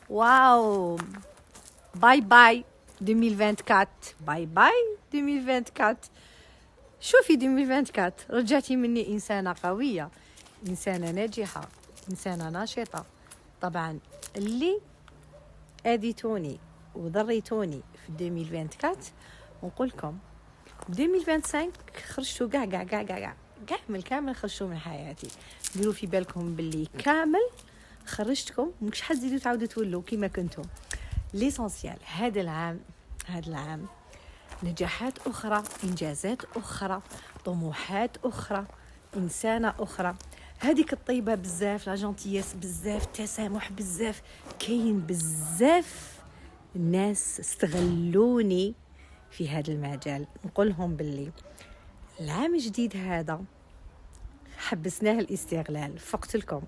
واو، باي باي 2024، باي باي 2024. شوفي 2024 رجعتي مني إنسانة قوية، إنسانة ناجحة، إنسانة ناشطة. طبعا اللي أذيتوني وضريتوني في 2024 ونقول لكم 2025 خرجتوا كاع من خرجتوا من حياتي. ديروا في بالكم باللي كامل خرجتكم، مش حتزيدوا تعاودوا تولوا كما كنتم. ليسونسيال هذا العام نجاحات أخرى، إنجازات أخرى، طموحات أخرى، إنسانة أخرى. هذيك الطيبة بزاف، لا جونتياس بزاف، تسامح بزاف، كاين بزاف الناس استغلوني في هذا المجال. نقولهم باللي العام الجديد هذا حبسناه الاستغلال. فقت لكم